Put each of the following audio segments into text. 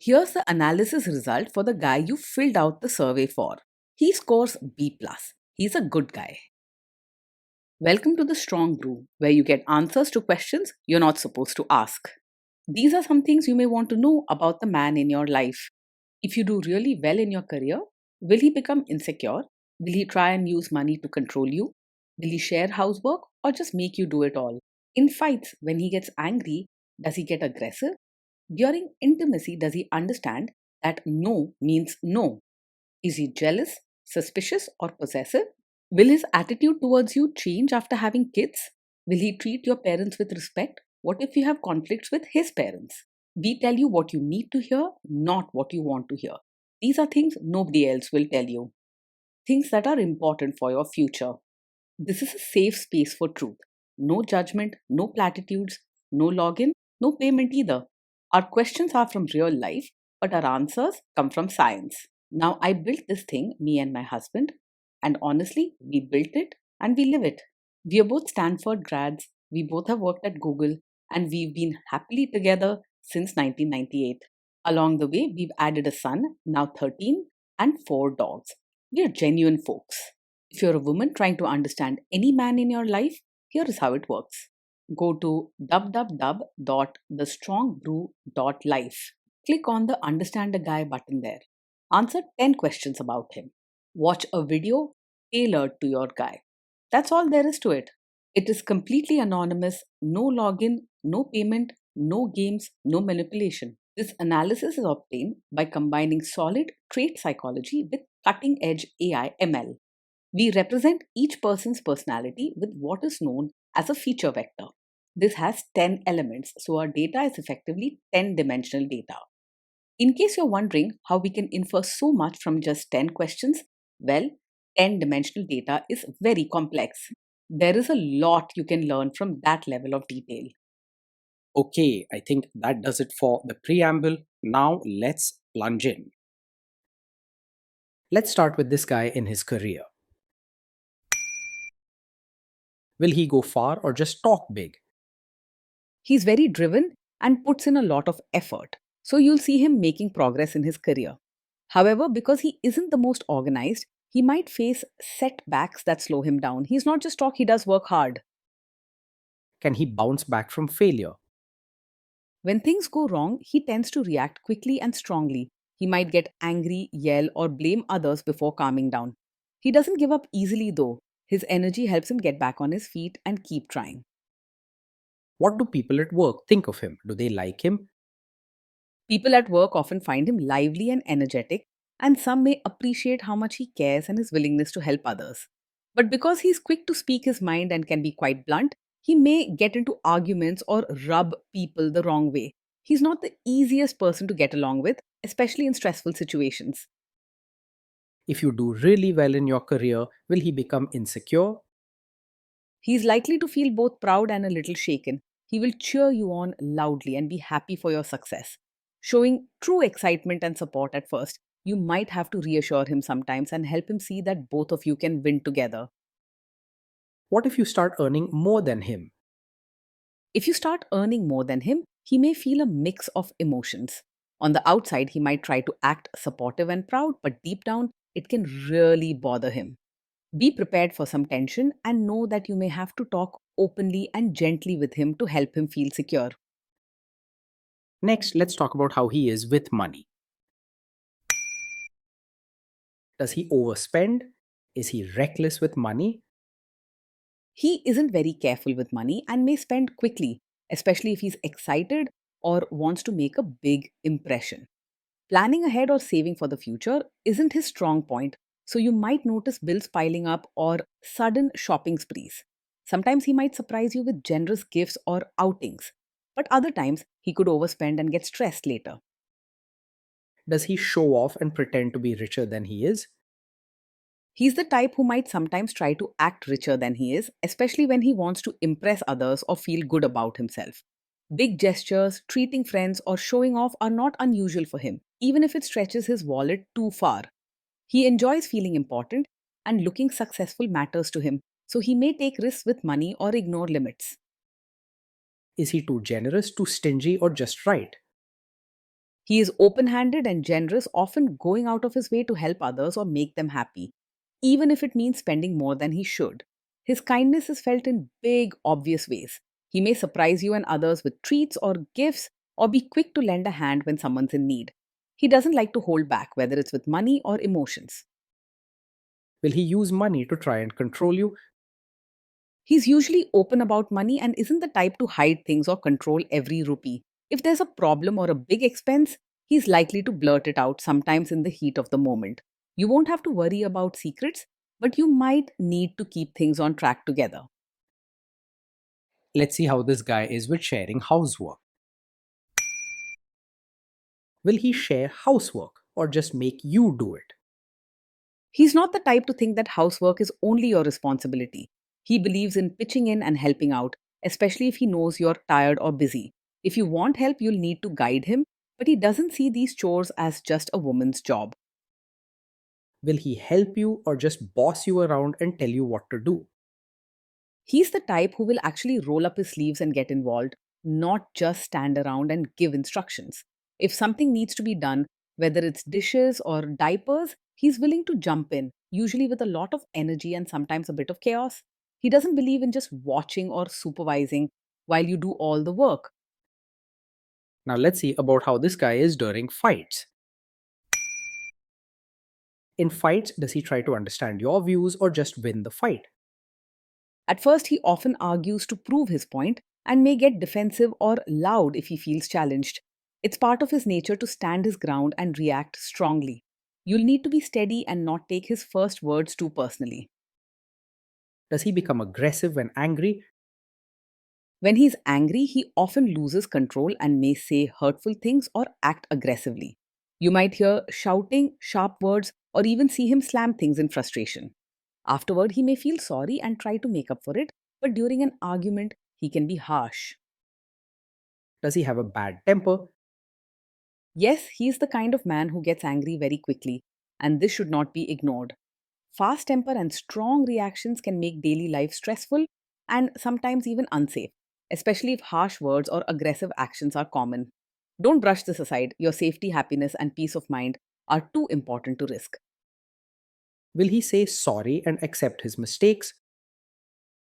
Here's the analysis result for the guy you filled out the survey for. He scores B+. He's a good guy. Welcome to the Strong Brew, where you get answers to questions you're not supposed to ask. These are some things you may want to know about the man in your life. If you do really well in your career, will he become insecure? Will he try and use money to control you? Will he share housework or just make you do it all? In fights, when he gets angry, does he get aggressive? During intimacy, does he understand that no means no? Is he jealous, suspicious, or possessive? Will his attitude towards you change after having kids? Will he treat your parents with respect? What if you have conflicts with his parents? We tell you what you need to hear, not what you want to hear. These are things nobody else will tell you. Things that are important for your future. This is a safe space for truth. No judgment, no platitudes, no login, no payment either. Our questions are from real life, but our answers come from science. Now, I built this thing, me and my husband, and honestly, we built it and we live it. We are both Stanford grads, we both have worked at Google, and we've been happily together since 1998. Along the way, we've added a son, now 13, and 4 dogs. We are genuine folks. If you're a woman trying to understand any man in your life, here is how it works. Go to www.thestrongbrew.life. Click on the Understand a Guy button there. Answer 10 questions about him. Watch a video tailored to your guy. That's all there is to it. It is completely anonymous, no login, no payment, no games, no manipulation. This analysis is obtained by combining solid trait psychology with cutting edge AI ML. We represent each person's personality with what is known as a feature vector. This has 10 elements, so our data is effectively 10-dimensional data. In case you're wondering how we can infer so much from just 10 questions, well, 10-dimensional data is very complex. There is a lot you can learn from that level of detail. Okay, I think that does it for the preamble. Now let's plunge in. Let's start with this guy in his career. Will he go far or just talk big? He's very driven and puts in a lot of effort, so you'll see him making progress in his career. However, because he isn't the most organized, he might face setbacks that slow him down. He's not just talk, he does work hard. Can he bounce back from failure? When things go wrong, he tends to react quickly and strongly. He might get angry, yell, or blame others before calming down. He doesn't give up easily, though. His energy helps him get back on his feet and keep trying. What do people at work think of him? Do they like him? People at work often find him lively and energetic, and some may appreciate how much he cares and his willingness to help others. But because he's quick to speak his mind and can be quite blunt, he may get into arguments or rub people the wrong way. He's not the easiest person to get along with, especially in stressful situations. If you do really well in your career, will he become insecure? He's likely to feel both proud and a little shaken. He will cheer you on loudly and be happy for your success. Showing true excitement and support at first, you might have to reassure him sometimes and help him see that both of you can win together. What if you start earning more than him? If you start earning more than him, he may feel a mix of emotions. On the outside, he might try to act supportive and proud, but deep down, it can really bother him. Be prepared for some tension and know that you may have to talk openly and gently with him to help him feel secure. Next, let's talk about how he is with money. Does he overspend? Is he reckless with money? He isn't very careful with money and may spend quickly, especially if he's excited or wants to make a big impression. Planning ahead or saving for the future isn't his strong point, so you might notice bills piling up or sudden shopping sprees. Sometimes he might surprise you with generous gifts or outings, but other times he could overspend and get stressed later. Does he show off and pretend to be richer than he is? He's the type who might sometimes try to act richer than he is, especially when he wants to impress others or feel good about himself. Big gestures, treating friends, or showing off are not unusual for him, even if it stretches his wallet too far. He enjoys feeling important, and looking successful matters to him, so he may take risks with money or ignore limits. Is he too generous, too stingy, or just right? He is open handed and generous, often going out of his way to help others or make them happy, even if it means spending more than he should. His kindness is felt in big, obvious ways. He may surprise you and others with treats or gifts, or be quick to lend a hand when someone's in need. He doesn't like to hold back, whether it's with money or emotions. Will he use money to try and control you? He's usually open about money and isn't the type to hide things or control every rupee. If there's a problem or a big expense, he's likely to blurt it out, sometimes in the heat of the moment. You won't have to worry about secrets, but you might need to keep things on track together. Let's see how this guy is with sharing housework. Will he share housework or just make you do it? He's not the type to think that housework is only your responsibility. He believes in pitching in and helping out, especially if he knows you're tired or busy. If you want help, you'll need to guide him, but he doesn't see these chores as just a woman's job. Will he help you or just boss you around and tell you what to do? He's the type who will actually roll up his sleeves and get involved, not just stand around and give instructions. If something needs to be done, whether it's dishes or diapers, he's willing to jump in, usually with a lot of energy and sometimes a bit of chaos. He doesn't believe in just watching or supervising while you do all the work. Now let's see about how this guy is during fights. In fights, does he try to understand your views or just win the fight? At first, he often argues to prove his point and may get defensive or loud if he feels challenged. It's part of his nature to stand his ground and react strongly. You'll need to be steady and not take his first words too personally. Does he become aggressive when angry? When he's angry, he often loses control and may say hurtful things or act aggressively. You might hear shouting, sharp words, or even see him slam things in frustration. Afterward, he may feel sorry and try to make up for it, but during an argument, he can be harsh. Does he have a bad temper? Yes, he's the kind of man who gets angry very quickly, and this should not be ignored. Fast temper and strong reactions can make daily life stressful and sometimes even unsafe, especially if harsh words or aggressive actions are common. Don't brush this aside. Your safety, happiness, and peace of mind are too important to risk. Will he say sorry and accept his mistakes?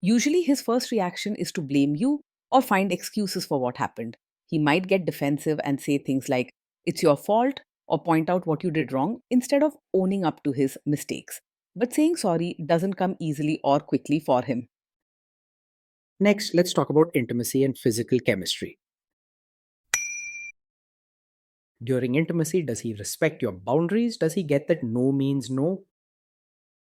Usually, his first reaction is to blame you or find excuses for what happened. He might get defensive and say things like, "It's your fault," or point out what you did wrong instead of owning up to his mistakes. But saying sorry doesn't come easily or quickly for him. Next, let's talk about intimacy and physical chemistry. During intimacy, does he respect your boundaries? Does he get that no means no?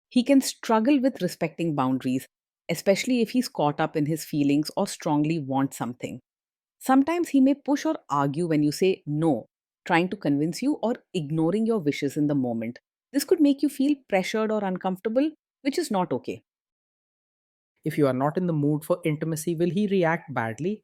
He can struggle with respecting boundaries, especially if he's caught up in his feelings or strongly wants something. Sometimes he may push or argue when you say no, trying to convince you or ignoring your wishes in the moment. This could make you feel pressured or uncomfortable, which is not okay. If you are not in the mood for intimacy, will he react badly?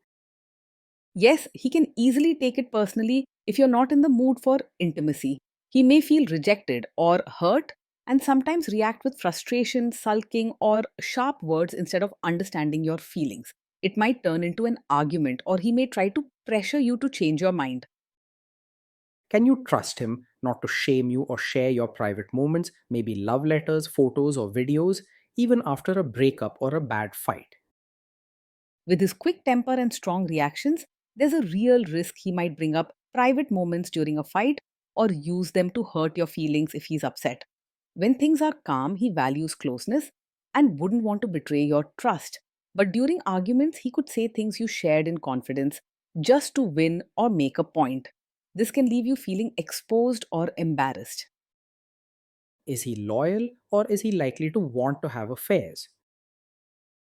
Yes, he can easily take it personally if you're not in the mood for intimacy. He may feel rejected or hurt and sometimes react with frustration, sulking, or sharp words instead of understanding your feelings. It might turn into an argument, or he may try to pressure you to change your mind. Can you trust him not to shame you or share your private moments, maybe love letters, photos, or videos, even after a breakup or a bad fight? With his quick temper and strong reactions, there's a real risk he might bring up private moments during a fight or use them to hurt your feelings if he's upset. When things are calm, he values closeness and wouldn't want to betray your trust. But during arguments, he could say things you shared in confidence just to win or make a point. This can leave you feeling exposed or embarrassed. Is he loyal or is he likely to want to have affairs?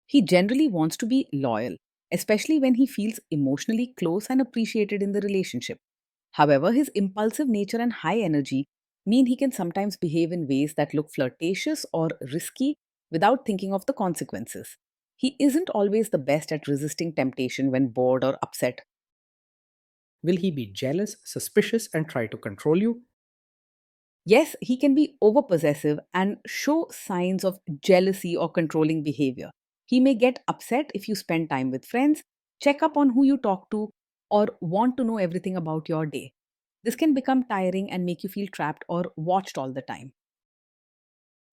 He generally wants to be loyal, especially when he feels emotionally close and appreciated in the relationship. However, his impulsive nature and high energy mean he can sometimes behave in ways that look flirtatious or risky without thinking of the consequences. He isn't always the best at resisting temptation when bored or upset. Will he be jealous, suspicious, and try to control you? Yes, he can be overpossessive and show signs of jealousy or controlling behavior. He may get upset if you spend time with friends, check up on who you talk to, or want to know everything about your day. This can become tiring and make you feel trapped or watched all the time.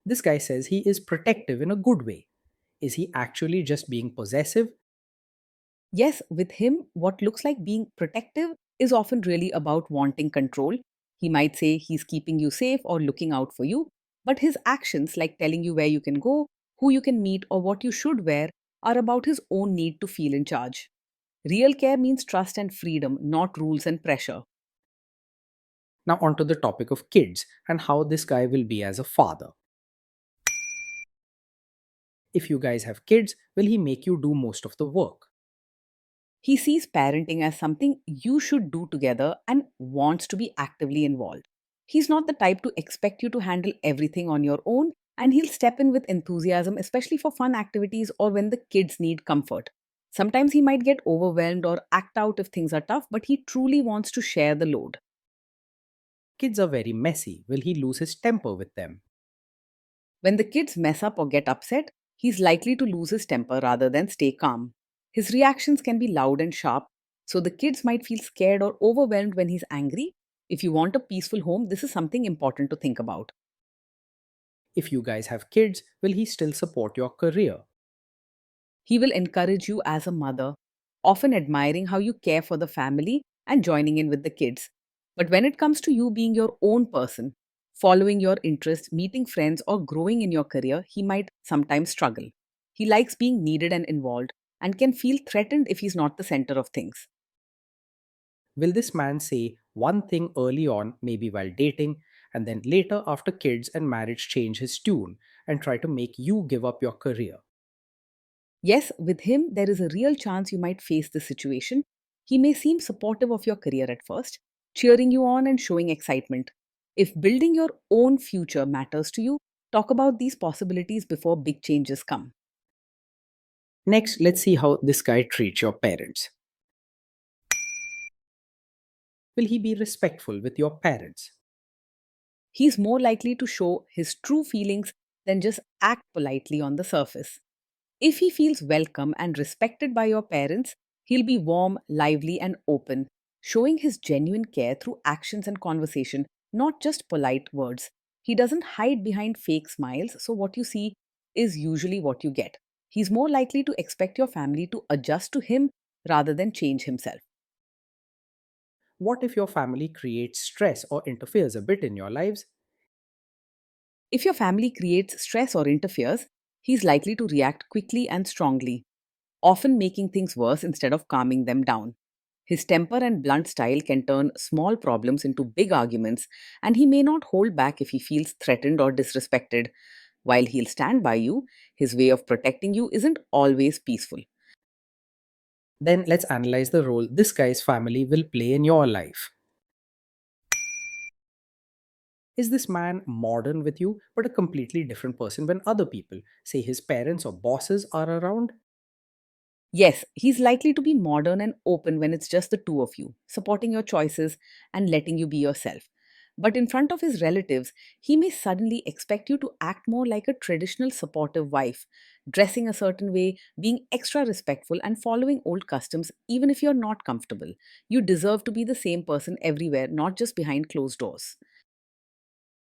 This guy says he is protective in a good way. Is he actually just being possessive? Yes, with him, what looks like being protective is often really about wanting control. He might say he's keeping you safe or looking out for you, but his actions, like telling you where you can go, who you can meet, or what you should wear, are about his own need to feel in charge. Real care means trust and freedom, not rules and pressure. Now, onto the topic of kids and how this guy will be as a father. If you guys have kids, will he make you do most of the work? He sees parenting as something you should do together and wants to be actively involved. He's not the type to expect you to handle everything on your own, and he'll step in with enthusiasm, especially for fun activities or when the kids need comfort. Sometimes he might get overwhelmed or act out if things are tough, but he truly wants to share the load. Kids are very messy. Will he lose his temper with them? When the kids mess up or get upset, he's likely to lose his temper rather than stay calm. His reactions can be loud and sharp, so the kids might feel scared or overwhelmed when he's angry. If you want a peaceful home, this is something important to think about. If you guys have kids, will he still support your career? He will encourage you as a mother, often admiring how you care for the family and joining in with the kids. But when it comes to you being your own person, following your interests, meeting friends, or growing in your career, he might sometimes struggle. He likes being needed and involved and can feel threatened if he's not the center of things. Will this man say one thing early on, maybe while dating, and then later after kids and marriage change his tune and try to make you give up your career? Yes, with him, there is a real chance you might face this situation. He may seem supportive of your career at first, cheering you on and showing excitement. If building your own future matters to you, talk about these possibilities before big changes come. Next, let's see how this guy treats your parents. Will he be respectful with your parents? He's more likely to show his true feelings than just act politely on the surface. If he feels welcome and respected by your parents, he'll be warm, lively, and open, showing his genuine care through actions and conversation, not just polite words. He doesn't hide behind fake smiles, so what you see is usually what you get. He's more likely to expect your family to adjust to him rather than change himself. What if your family creates stress or interferes a bit in your lives? If your family creates stress or interferes, he's likely to react quickly and strongly, often making things worse instead of calming them down. His temper and blunt style can turn small problems into big arguments, and he may not hold back if he feels threatened or disrespected. While he'll stand by you, his way of protecting you isn't always peaceful. Then let's analyze the role this guy's family will play in your life. Is this man modern with you, but a completely different person when other people, say his parents or bosses, are around? Yes, he's likely to be modern and open when it's just the two of you, supporting your choices and letting you be yourself. But in front of his relatives, he may suddenly expect you to act more like a traditional supportive wife, dressing a certain way, being extra respectful, and following old customs, even if you're not comfortable. You deserve to be the same person everywhere, not just behind closed doors.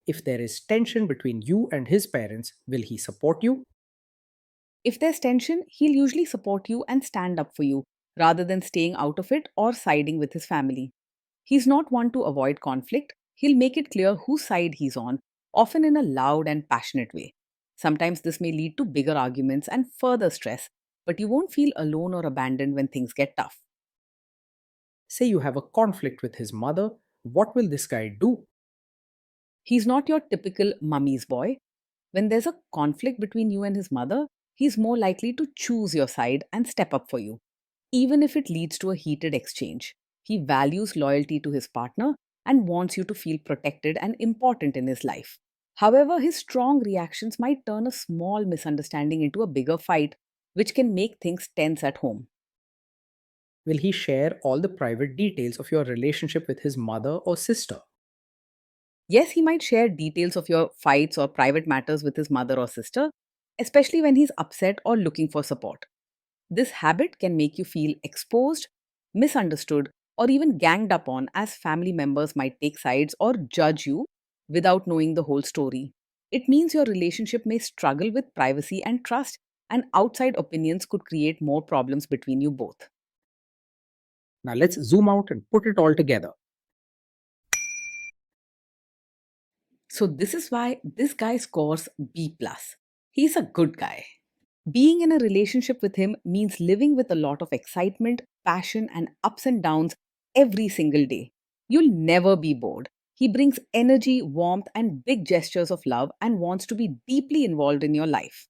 If there is tension between you and his parents, will he support you? If there's tension, he'll usually support you and stand up for you, rather than staying out of it or siding with his family. He's not one to avoid conflict. He'll make it clear whose side he's on, often in a loud and passionate way. Sometimes this may lead to bigger arguments and further stress, but you won't feel alone or abandoned when things get tough. Say you have a conflict with his mother, what will this guy do? He's not your typical mummy's boy. When there's a conflict between you and his mother, he's more likely to choose your side and step up for you, even if it leads to a heated exchange. He values loyalty to his partner and wants you to feel protected and important in his life. However, his strong reactions might turn a small misunderstanding into a bigger fight, which can make things tense at home. Will he share all the private details of your relationship with his mother or sister? Yes, he might share details of your fights or private matters with his mother or sister, especially when he's upset or looking for support. This habit can make you feel exposed, misunderstood, or even ganged up on, as family members might take sides or judge you without knowing the whole story. It means your relationship may struggle with privacy and trust, and outside opinions could create more problems between you both. Now let's zoom out and put it all together. So, this is why this guy scores B. Plus. He's a good guy. Being in a relationship with him means living with a lot of excitement, passion, and ups and downs every single day. You'll never be bored. He brings energy, warmth, and big gestures of love and wants to be deeply involved in your life.